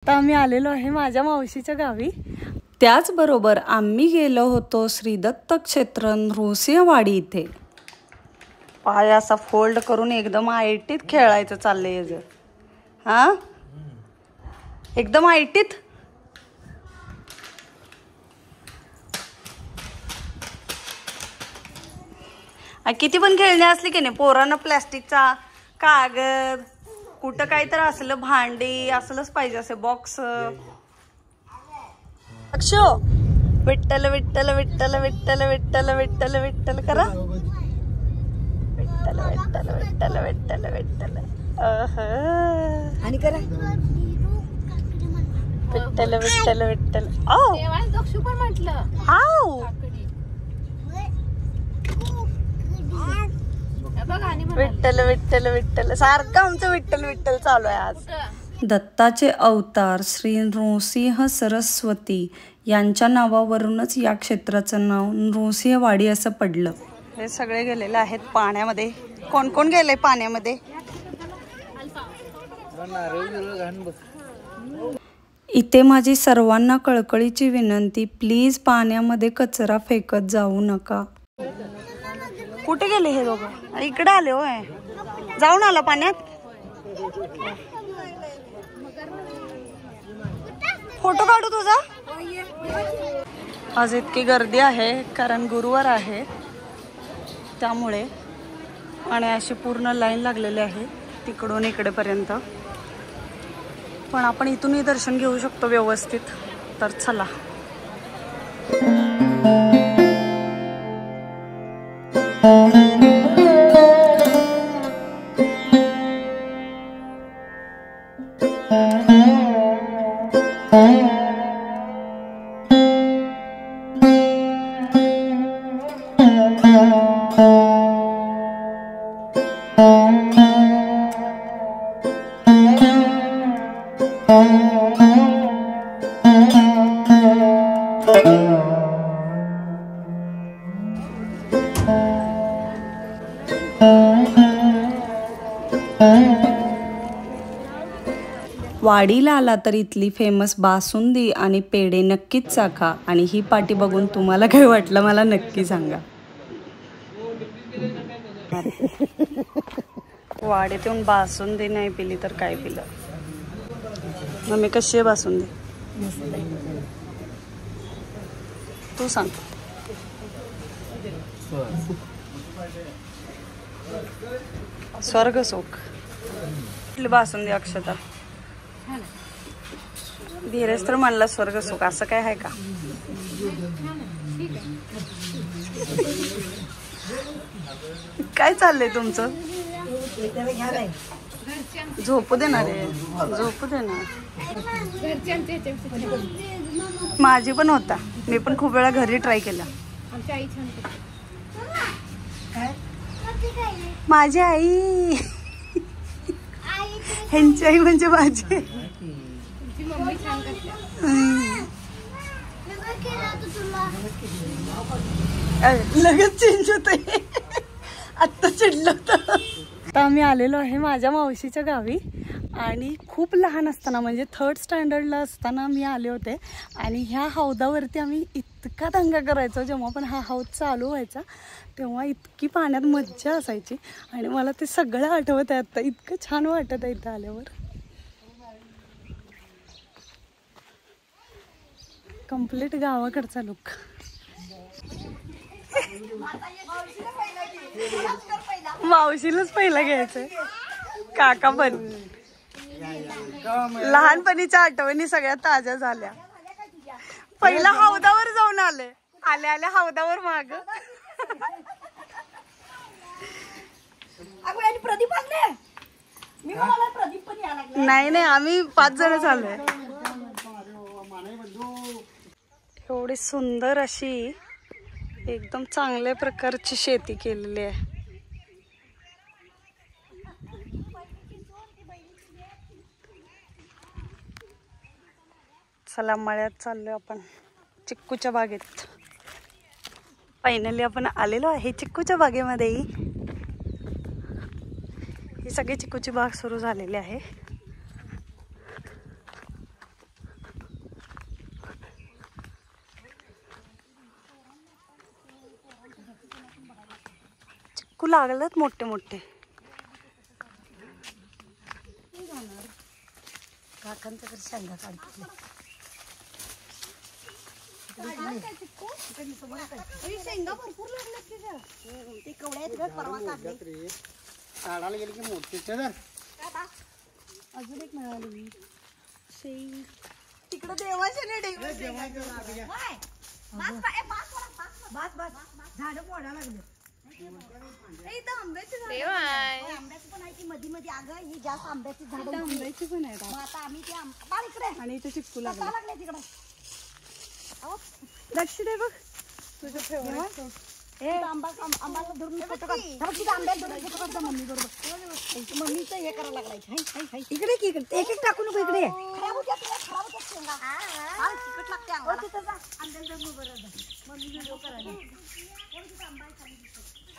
आता आम्ही आलेलो आहे माझ्या मावशीच्या गावी। त्याचबरोबर आम्ही गेलो होतो श्री दत्त क्षेत्र नृसिंहवाडी इथे। पाय असा फोल्ड करून एकदम आयटीत खेळायचं चाललंय याचं। हा एकदम आयटीत। किती पण खेळणे असली की नाही पोरांना प्लास्टिकचा कागद कुठं काय तर असलं भांडी असलंच पाहिजे असे बॉक्स। अक्षो विठ्ठल विठ्ठल विठ्ठल विठ्ठल विठ्ठल विठ्ठल विठ्ठल करा। विठ्ठल विठ्ठल विठ्ठल विठ्ठल विठ्ठल आणि करा विठ्ठल विठ्ठल विठ्ठल। दक्षू पण म्हटलं हाव विठ्ठल विठ्ठल विठ्ठल सारखं आमचं विठ्ठल विठ्ठल चालू आहे आज। दत्ताचे अवतार श्री नृसिंह सरस्वती यांच्या नावावरूनच या क्षेत्राचं नाव नृसिंहवाडी असं पडलं। हे सगळे गेलेले आहेत पाण्यामध्ये। कोण कोण गेले पाण्यामध्ये? इथे माझी सर्वांना कळकळीची विनंती, प्लीज पाण्यामध्ये कचरा फेकत जाऊ नका। कुठे गेले हे दोघं? इकडे आले होय। जाऊन आला पाण्यात? फोटो काढू तुझा? आज इतकी गर्दी आहे कारण गुरुवार आहे त्यामुळे, आणि अशी पूर्ण लाईन लागलेली आहे तिकडून इकडेपर्यंत। पण आपण इथूनही दर्शन घेऊ शकतो व्यवस्थित, तर चला। वाडीला आला तर इथली फेमस बासुंदी आणि पेढे नक्कीच चाखा, आणि ही पाटी बघून तुम्हाला काय वाटलं मला नक्की सांगा। वाडीत येऊन बासुंदी नाही पिली तर काय पिलं? मम्मी कशी आहे बासुंदी? तू सांग। स्वर्ग सुख बासुंदी अक्षता। धीरेश तर म्हणला स्वर्ग सुख, असं काय आहे का? काय चाललंय तुमचं? झोपू दे ना रे, झोपू दे ना। माझी पण होता, मी पण खूप वेळा घरी ट्राय केला। माझी आई, ह्यांची आई म्हणजे माझी लगेच चेंज होतंय। आत्ता चिडलं होतं। आता आम्ही आलेलो आहे माझ्या मावशीच्या गावी, आणि खूप लहान असताना म्हणजे 3rd स्टँडर्डला असताना मी आले होते, आणि ह्या हौदावरती आम्ही इतका दंगा करायचो। जेव्हा पण हा हौद चालू व्हायचा तेव्हा इतकी पाण्यात मज्जा असायची, आणि मला ते सगळं आठवत आहे आता। इतकं छान वाटत आहे इथं आल्यावर। कंप्लीट गावाकडचा लुक। मावशीलाच पहिला घ्यायचंय। काका पण लहानपणीच्या आठवणी सगळ्या ताज्या झाल्या। पहिला हौदावर जाऊन आले, आल्या आल्या हौदावर माग। नाही नाही, आम्ही 5 जण चाललोय। एवढी सुंदर अशी एकदम चांगल्या प्रकारची शेती केलेली आहे। चला मळ्यात चाललोय आपण, चिक्कूच्या बागेत। फायनली आपण आलेलो आहे चिक्कूच्या बागेमध्ये। ही सगळी चिक्कूची बाग सुरू झालेली आहे। चिक्कू लागलेत मोठे मोठे. काकांच्या घरी शेंगा काढते. शेंगा भरपूर लागल्यात ते कवड्यात परवा काढले. काढायला गेले की मोठे अजून एक मिळाली शेंग तिकडं देवाच्या झाड मोडा लागले. आंब्याची पण आहे ती मध्ये मध्ये. अगं ही जास्त आंब्याची झाड आंब्याची पण आहेत. आता आम्ही ते आणि इथे चिक्कू लागले तिकडे. लक्ष दे बघ तुझं फेवरेट. आंबा धरून फोटो काढ. आंब्यात धरून फोटो काढता मम्मी बरोबर. मम्मीचं हे करायला लागलाय. इकडे की इकडे एक एक टाकू नको. इकडे खराब होत्या चिकट लागते मम्मी व्हिडिओ करायला.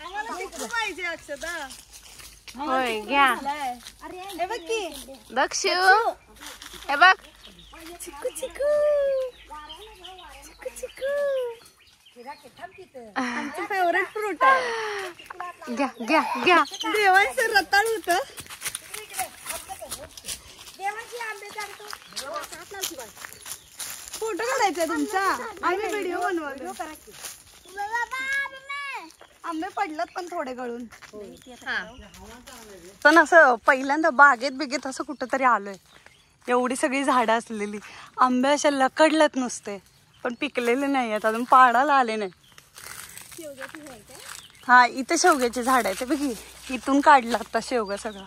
पाहिजे अक्षदा. होय घ्या. हे बघ की दक्षू हे बघ. चिकू चिकू चिकू चिकू आमचं फेवरेट फ्रूट आहे. घ्या घ्या घ्या. देवांचं रताळ होत. फोटो काढायचा तुमचा. आम्ही व्हिडिओ बनवतो. आंबे पडलं पण थोडे गळून. पण असं पहिल्यांदा बागेत बिगेत असं कुठंतरी आलोय. एवढी सगळी झाडं असलेली. आंबे अशा लकडल्यात नुसते पण पिकलेले नाही आहेत अजून. पाडाला आले नाही. हा इथे शेवग्याचे झाड आहे ते बघी. इथून काढला आता शेवगा सगळा.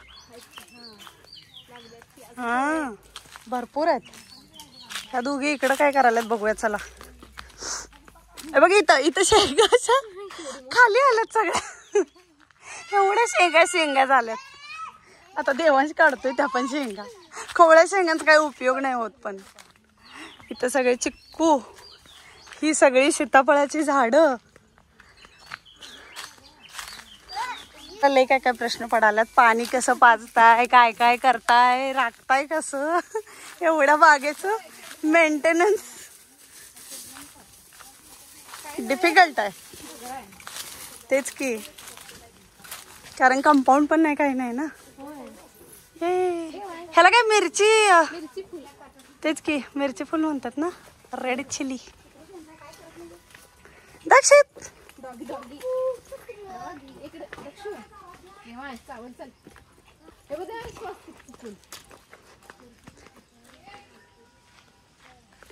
हा भरपूर आहेत. त्या दोघी इकडं काय करायलात बघूया चला. बघ इथं इथं शेंगा खाली आल्यात सगळ्या. एवढ्या शेंगा झाल्यात. आता देवांश काढतोय त्या पण शेंगा. कोवळ्या शेंगांचा काही उपयोग नाही होत. पण इथं सगळे चिक्कू, ही सगळी सीताफळाची झाडं. लय काय काय प्रश्न पडाल्यात. पाणी कसं पाजताय, काय काय करताय, राखताय कसं. एवढ्या बागेचं मेंटेनन्स डिफिकल्ट आहे. तेच की कारण कंपाऊंड पण नाही काही नाही ना. ह्याला काय मिरची तेच की मिरची फुल म्हणतात ना. Red chilli. दक्षित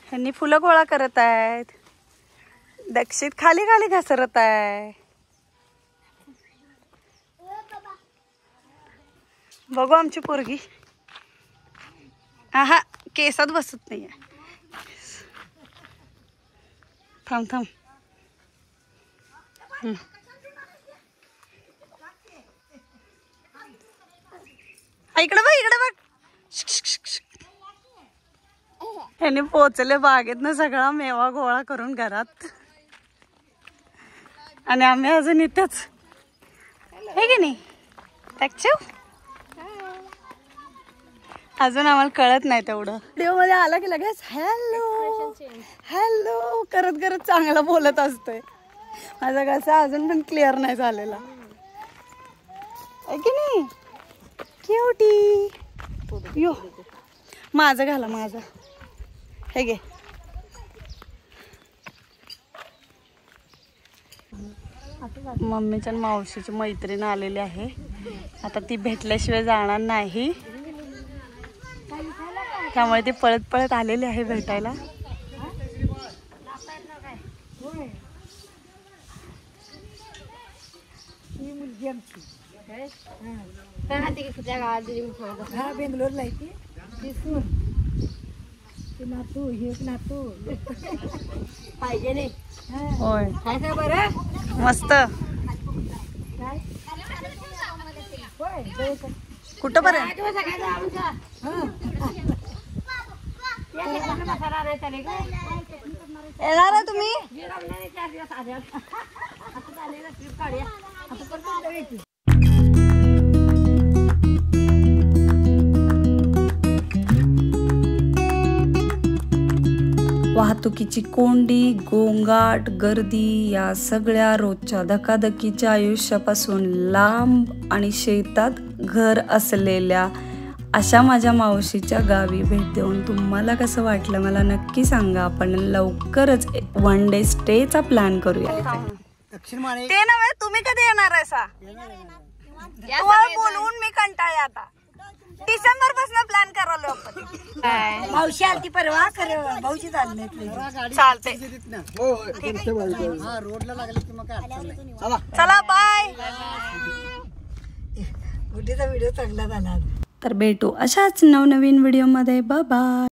ह्यांनी फुलं गोळा करत आहेत. दक्षित खाली खाली घसरत आहे. बघू आमची पोरगी. हा केसात बसत नाहीये. थांब थांब. इकडे बघ इकडे बघ. ह्याने पोचले बागेत ना सगळा मेवा गोळा करून घरात. आणि आम्ही अजून इथेच हे की नाही. अजून आम्हाला कळत नाही तेवढं. व्हिडिओ मध्ये आला की लगेच हॅलो हॅलो करत करत चांगला बोलत असतोय. माझा घसा अजून पण क्लिअर नाही झालेला आहे की नाही. क्यूटी यो माझं घाला माझं. हे घे. मम्मीच्या मावशीची मैत्रीण आलेली आहे. आता ती भेटल्याशिवाय जाणार नाही. त्यामुळे ती पळत पळत आलेली आहे भेटायला. बेंगलोरला नातू हे नातू पाहिजे नाही. होय बरं मस्त. कुठं बरं येणार आहे तुम्ही. वाहतुकीची कोंडी, गोंगाट, गर्दी या सगळ्या रोजच्या धकाधकीच्या आयुष्यापासून लांब आणि शेतात घर असलेल्या अशा माझ्या मावशीच्या गावी भेट देऊन तुम्हाला कसं वाटलं मला नक्की सांगा. आपण लवकरच 1 डे स्टेचा प्लॅन करूया. दक्षिण माने ते नव्हे, तुम्ही कधी येणार आहे सा? तुम्हाला बोलवून मी कंटाळे आता. डिसेंबर पासून प्लॅन करायला आपण. मावशी आलती परवा खरं भाऊची चालले चालते. हा रोडला लागले की मग काय अडचण नाही. चला चला बाय. गुड्डीचा व्हिडिओ चांगला झाला. तर भेटू अशाच नवनवीन व्हिडिओमध्ये. Bye bye.